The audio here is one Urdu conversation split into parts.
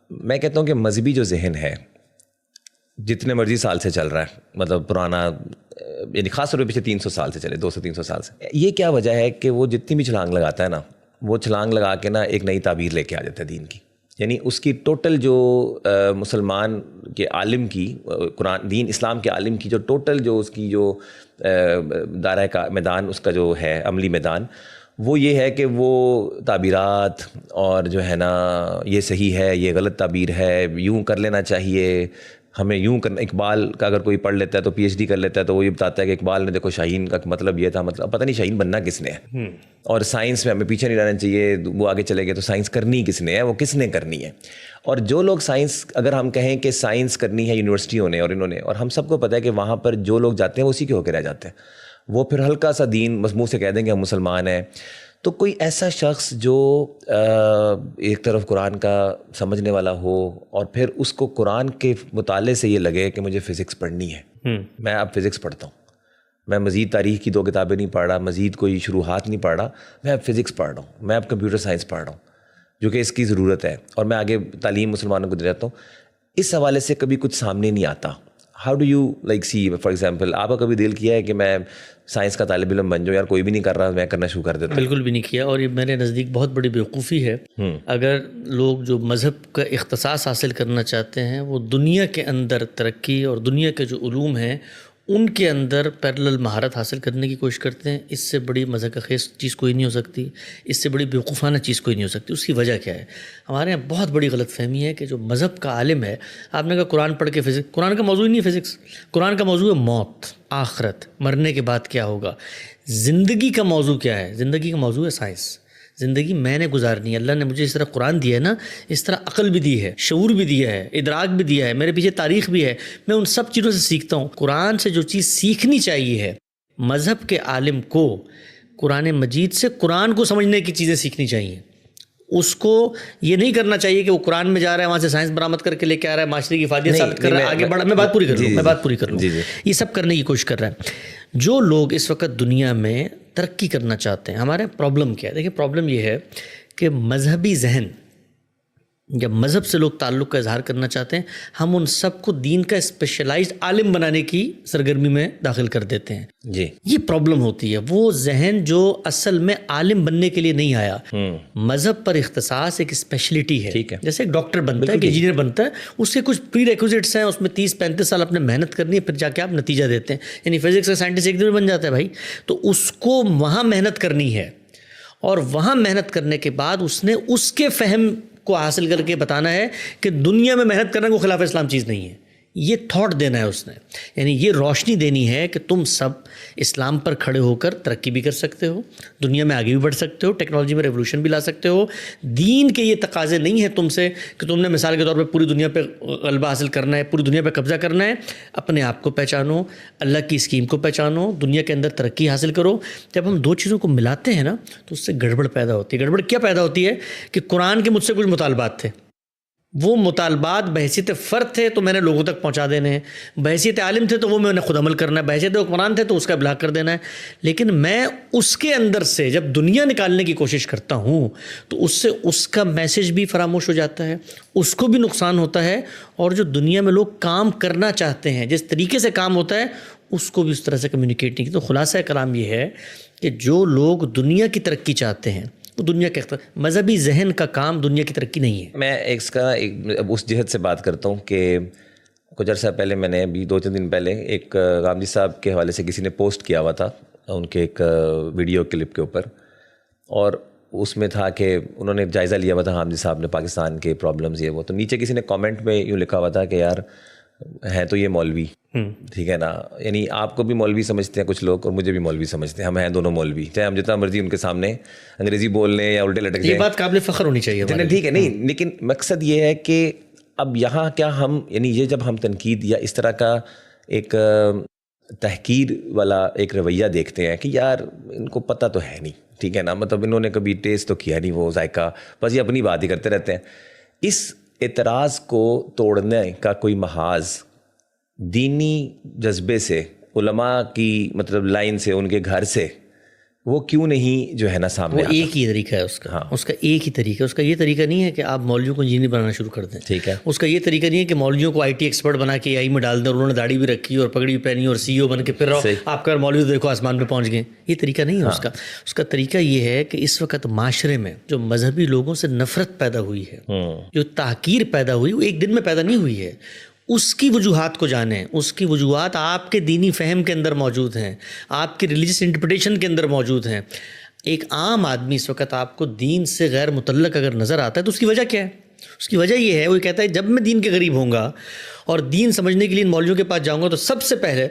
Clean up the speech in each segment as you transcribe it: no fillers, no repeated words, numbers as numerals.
میں کہتا ہوں کہ مذہبی جو ذہن ہے جتنے مرضی سال سے چل رہا ہے, مطلب پرانا, یعنی خاص طور پہ پچھلے 300 سال سے چلے, 200-300 سال سے, یہ کیا وجہ ہے کہ وہ جتنی بھی چھلانگ لگاتا ہے نا, وہ چھلانگ لگا کے نا ایک نئی تعبیر لے کے آ جاتا ہے دین کی. یعنی اس کی ٹوٹل جو مسلمان کے عالم کی, قرآن دین اسلام کے عالم کی جو ٹوٹل جو اس کی جو دائرہ کا میدان اس کا جو ہے عملی میدان, وہ یہ ہے کہ وہ تعبیرات اور جو ہے نا یہ صحیح ہے, یہ غلط تعبیر ہے, یوں کر لینا چاہیے, ہمیں یوں کرنا. اقبال کا اگر کوئی پڑھ لیتا ہے تو پی ایچ ڈی کر لیتا ہے تو وہ یہ بتاتا ہے کہ اقبال نے دیکھو شاہین کا مطلب یہ تھا, مطلب پتہ نہیں شاہین بننا کس نے ہے. اور سائنس میں ہمیں پیچھے نہیں رہنا چاہیے, وہ آگے چلے گئے تو سائنس کرنی کس نے ہے, وہ کس نے کرنی ہے. اور جو لوگ سائنس, اگر ہم کہیں کہ سائنس کرنی ہے یونیورسٹیوں نے اور انہوں نے, اور ہم سب کو پتہ ہے کہ وہاں پر جو لوگ جاتے ہیں وہ اسی کے ہو کے رہ جاتے ہیں, وہ پھر ہلکا سا دین مضمون سے کہہ دیں کہ ہم مسلمان ہیں. تو کوئی ایسا شخص جو ایک طرف قرآن کا سمجھنے والا ہو اور پھر اس کو قرآن کے مطالعے سے یہ لگے کہ مجھے فزکس پڑھنی ہے, میں اب فزکس پڑھتا ہوں, میں مزید تاریخ کی 2 کتابیں نہیں پڑھ رہا, مزید کوئی شروحات نہیں پڑھ رہا, میں اب فزکس پڑھ رہا ہوں, میں اب کمپیوٹر سائنس پڑھ رہا ہوں, جو کہ اس کی ضرورت ہے, اور میں آگے تعلیم مسلمانوں کو دے رہتا ہوں. اس حوالے سے کبھی کچھ سامنے نہیں آتا. How do you like see, for example آپ کا کبھی دل کیا ہے کہ میں سائنس کا طالب علم بن جاؤں, یار کوئی بھی نہیں کر رہا میں کرنا شروع کر دیتا؟ بالکل بھی نہیں کیا, اور یہ میرے نزدیک بہت بڑی بیوقوفی ہے. اگر لوگ جو مذہب کا اختصاص حاصل کرنا چاہتے ہیں وہ دنیا کے اندر ترقی اور دنیا کے جو علوم ہیں ان کے اندر پیرلل مہارت حاصل کرنے کی کوشش کرتے ہیں, اس سے بڑی مذہب کا خیز چیز کوئی نہیں ہو سکتی, اس سے بڑی بیوقوفانہ چیز کوئی نہیں ہو سکتی. اس کی وجہ کیا ہے؟ ہمارے یہاں بہت بڑی غلط فہمی ہے کہ جو مذہب کا عالم ہے, آپ نے کہا قرآن پڑھ کے فزکس, قرآن کا موضوع ہی نہیں ہے فزکس, قرآن کا موضوع ہے موت, آخرت, مرنے کے بعد کیا ہوگا. زندگی کا موضوع کیا ہے؟ زندگی کا موضوع ہے سائنس. زندگی میں نے گزارنی ہے, اللہ نے مجھے اس طرح قرآن دیا ہے نا, اس طرح عقل بھی دی ہے, شعور بھی دیا ہے, ادراک بھی دیا ہے, میرے پیچھے تاریخ بھی ہے, میں ان سب چیزوں سے سیکھتا ہوں. قرآن سے جو چیز سیکھنی چاہیے ہے, مذہب کے عالم کو قرآن مجید سے قرآن کو سمجھنے کی چیزیں سیکھنی چاہیے. اس کو یہ نہیں کرنا چاہیے کہ وہ قرآن میں جا رہا ہے, وہاں سے سائنس برآمد کر کے لے کے آ رہا ہے, معاشرے کی افادیت ثابت کر رہا ہے, آگے بڑھا. میں بات پوری کر لوں. یہ سب کرنے کی کوشش کر رہا ہے. جو لوگ اس وقت دنیا میں ترقی کرنا چاہتے ہیں, ہمارے پرابلم کیا ہے؟ دیکھیں پرابلم یہ ہے کہ مذہبی ذہن, جب مذہب سے لوگ تعلق کا اظہار کرنا چاہتے ہیں, ہم ان سب کو دین کا اسپیشلائزڈ عالم بنانے کی سرگرمی میں داخل کر دیتے ہیں. جی, یہ پرابلم ہوتی ہے. وہ ذہن جو اصل میں عالم بننے کے لیے نہیں آیا, مذہب پر اختصاص ایک اسپیشلٹی ہے. جیسے ایک ڈاکٹر بنتا ہے, ایک انجینئر بنتا ہے, اس کے کچھ پری ریکوزٹس ہیں, اس میں 30-35 سال اپنے محنت کرنی ہے, پھر جا کے آپ نتیجہ دیتے ہیں. یعنی فزکس کا سائنٹسٹ ایک دن میں بن جاتا ہے بھائی, تو اس کو وہاں محنت کرنی ہے, اور وہاں محنت کرنے کے بعد اس نے اس کے فہم کو حاصل کر کے بتانا ہے کہ دنیا میں محنت کرنا کوئی خلاف اسلام چیز نہیں ہے. یہ تھاٹ دینا ہے اس نے, یعنی یہ روشنی دینی ہے کہ تم سب اسلام پر کھڑے ہو کر ترقی بھی کر سکتے ہو, دنیا میں آگے بھی بڑھ سکتے ہو, ٹیکنالوجی میں ریولوشن بھی لا سکتے ہو. دین کے یہ تقاضے نہیں ہیں تم سے کہ تم نے مثال کے طور پہ پوری دنیا پہ غلبہ حاصل کرنا ہے, پوری دنیا پہ قبضہ کرنا ہے. اپنے آپ کو پہچانو, اللہ کی اسکیم کو پہچانو, دنیا کے اندر ترقی حاصل کرو. جب ہم دو چیزوں کو ملاتے ہیں نا تو اس سے گڑبڑ پیدا ہوتی ہے. گڑبڑ کیا پیدا ہوتی ہے کہ قرآن کے مجھ سے کچھ مطالبات تھے, وہ مطالبات بحیثیت فرد تھے تو میں نے لوگوں تک پہنچا دینے ہیں, بحیثیت عالم تھے تو وہ میں نے خود عمل کرنا ہے, بحیثیت حکمران تھے تو اس کا ابلاغ کر دینا ہے. لیکن میں اس کے اندر سے جب دنیا نکالنے کی کوشش کرتا ہوں تو اس سے اس کا میسج بھی فراموش ہو جاتا ہے, اس کو بھی نقصان ہوتا ہے, اور جو دنیا میں لوگ کام کرنا چاہتے ہیں جس طریقے سے کام ہوتا ہے اس کو بھی اس طرح سے کمیونیکیٹ نہیں کی. تو خلاصہ کلام یہ ہے کہ جو لوگ دنیا کی ترقی چاہتے ہیں, دنیا کے مذہبی ذہن کا کام دنیا کی ترقی نہیں ہے. میں اس جہت سے بات کرتا ہوں کہ کچھ عرصہ پہلے میں نے ابھی 2-3 دن پہلے ایک غامدی صاحب کے حوالے سے کسی نے پوسٹ کیا ہوا تھا ان کے ایک ویڈیو کلپ کے اوپر, اور اس میں تھا کہ انہوں نے جائزہ لیا ہوا تھا غامدی صاحب نے پاکستان کے پرابلمز یہ وہ. تو نیچے کسی نے کامنٹ میں یوں لکھا ہوا تھا کہ یار ہیں تو یہ مولوی, ٹھیک ہے نا, یعنی آپ کو بھی مولوی سمجھتے ہیں کچھ لوگ اور مجھے بھی مولوی سمجھتے ہیں, ہم ہیں دونوں مولوی, چاہے ہم جتنا مرضی ان کے سامنے انگریزی بول لیں یا الٹے لٹک جائیں. یہ بات قابل فخر ہونی چاہیے, ٹھیک ہے نہیں, لیکن مقصد یہ ہے کہ اب یہاں کیا ہم, یعنی یہ جب ہم تنقید یا اس طرح کا ایک تحقیر والا ایک رویہ دیکھتے ہیں کہ یار ان کو پتہ تو ہے نہیں, ٹھیک ہے نا, مطلب انہوں نے کبھی ٹیسٹ تو کیا نہیں وہ ذائقہ, بس یہ اپنی بات ہی کرتے رہتے ہیں. اس اعتراض کو توڑنے کا کوئی محاذ دینی جذبے سے, علماء کی مطلب لائن سے, ان کے گھر سے وہ کیوں نہیں جو ہے نا سامنے وہ ایک ہی طریقہ ہے اس کا، اس کا ایک ہی طریقہ ہے، اس کا یہ طریقہ نہیں ہے کہ آپ مولویوں کو انجینئر بنانا شروع کر دیں، ٹھیک ہے، اس کا یہ طریقہ نہیں ہے کہ مولویوں کو IT ایکسپرٹ بنا کے AI میں ڈال دیں اور انہوں نے داڑھی بھی رکھی اور پگڑی بھی پہنی اور CEO بن کے پھر رہو آپ کا مولوی دیکھو آسمان پہ پہنچ گئے، یہ طریقہ نہیں ہے اس کا۔ اس کا طریقہ یہ ہے کہ اس وقت معاشرے میں جو مذہبی لوگوں سے نفرت پیدا ہوئی ہے، جو تحقیر پیدا ہوئی، وہ ایک دن میں پیدا نہیں ہوئی ہے، اس کی وجوہات کو جانیں، اس کی وجوہات آپ کے دینی فہم کے اندر موجود ہیں، آپ کی ریلیجس انٹرپریٹیشن کے اندر موجود ہیں۔ ایک عام آدمی اس وقت آپ کو دین سے غیر متعلق اگر نظر آتا ہے تو اس کی وجہ کیا ہے؟ اس کی وجہ یہ ہے، وہ کہتا ہے جب میں دین کے قریب ہوں گا اور دین سمجھنے کے لیے ان مولویوں کے پاس جاؤں گا تو سب سے پہلے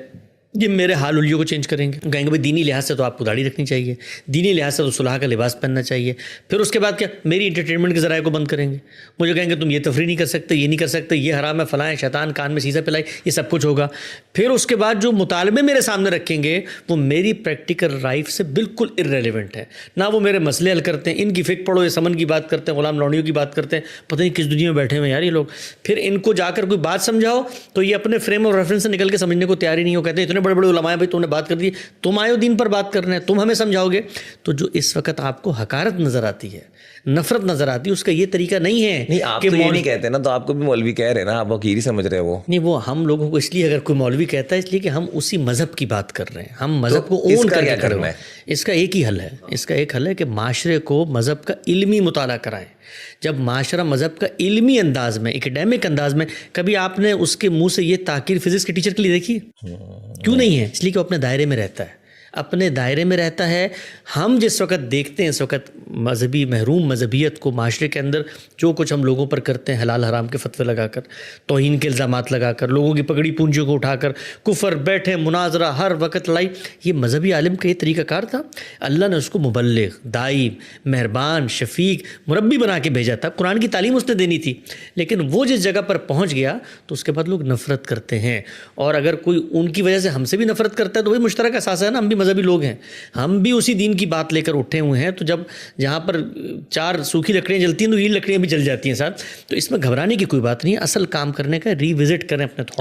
یہ میرے حال حلیوں کو چینج کریں گے، کہیں گے بھائی دینی لحاظ سے تو آپ کو داڑھی رکھنی چاہیے، دینی لحاظ سے تو صلح کا لباس پہننا چاہیے، پھر اس کے بعد کیا میری انٹرٹینمنٹ کے ذرائع کو بند کریں گے، مجھے کہیں گے تم یہ تفریح نہیں کر سکتے، یہ نہیں کر سکتے، یہ حرام ہے، فلاں شیطان کان میں سیسا پلائی، یہ سب کچھ ہوگا۔ پھر اس کے بعد جو مطالبے میرے سامنے رکھیں گے وہ میری پریکٹیکل لائف سے بالکل ارریلیونٹ ہے، نہ وہ میرے مسئلے حل کرتے ہیں، ان کی فکر پڑھو، یہ سمن کی بات کرتے ہیں، غلام لونڈیوں کی بات کرتے ہیں، پتہ نہیں کس دنیا میں بیٹھے ہوئے یار یہ لوگ۔ پھر ان کو جا کر کوئی بات سمجھاؤ تو یہ اپنے فریم آف ریفرنس سے نکل کے سمجھنے کو تیار ہی نہیں ہو، کہتے ہیں اتنے بڑے بڑے علماء ہیں بھائی، تم نے بات کر دی، تم آئے ہو دین پر بات کرنے، تم ہمیں سمجھاؤ گے۔ تو جو اس وقت آپ کو حقارت نظر آتی ہے، نفرت نظر آتی ہے، اس کا یہ طریقہ نہیں ہے۔ نہیں آپ تو یہ نہیں کہتے نا، تو آپ کو بھی مولوی کہہ رہے ہیں نا، آپ وکیل ہی سمجھ رہے ہیں وہ۔ نہیں، وہ ہم لوگوں کو اس لیے اگر کوئی مولوی کہتا ہے اس لیے کہ ہم اسی مذہب کی بات کر رہے ہیں، ہم مذہب کو اون کر کے کرنا ہے۔ اس کا ایک ہی حل ہے، اس کا ایک حل ہے کہ معاشرے کو مذہب کا علمی مطالعہ کرائیں۔ جب معاشرہ مذہب کا علمی انداز میں، ایکیڈیمک انداز میں، کبھی آپ نے اس کے منہ سے یہ تحقیر فزکس کے ٹیچر کے لیے دیکھی؟ کیوں نہیں ہے؟ اس لیے کہ وہ اپنے دائرے میں رہتا ہے، اپنے دائرے میں رہتا ہے۔ ہم جس وقت دیکھتے ہیں اس وقت مذہبی محروم مذہبیت کو معاشرے کے اندر جو کچھ ہم لوگوں پر کرتے ہیں، حلال حرام کے فتوے لگا کر، توہین کے الزامات لگا کر، لوگوں کی پگڑی پونجیوں کو اٹھا کر کفر، بیٹھے مناظرہ، ہر وقت لڑائی، یہ مذہبی عالم کا یہ طریقہ کار تھا؟ اللہ نے اس کو مبلغ، داعی، مہربان، شفیق، مربی بنا کے بھیجا تھا، قرآن کی تعلیم اس نے دینی تھی، لیکن وہ جس جگہ پر پہنچ گیا تو اس کے بعد لوگ نفرت کرتے ہیں۔ اور اگر کوئی ان کی وجہ سے ہم سے بھی نفرت کرتا ہے تو وہی مشترک اثاثہ ہے نا، ہم بھی مذہبی لوگ ہیں، ہم بھی اسی دین کی بات لے کر اٹھے ہوئے ہیں، تو جب جہاں پر 4 سوکھی لکڑیاں جلتی ہیں تو یہ لکڑیاں بھی جل جاتی ہیں ساتھ، تو اس میں گھبرانے کی کوئی بات نہیں ہے۔ اصل کام کرنے کا ری وزٹ کریں اپنے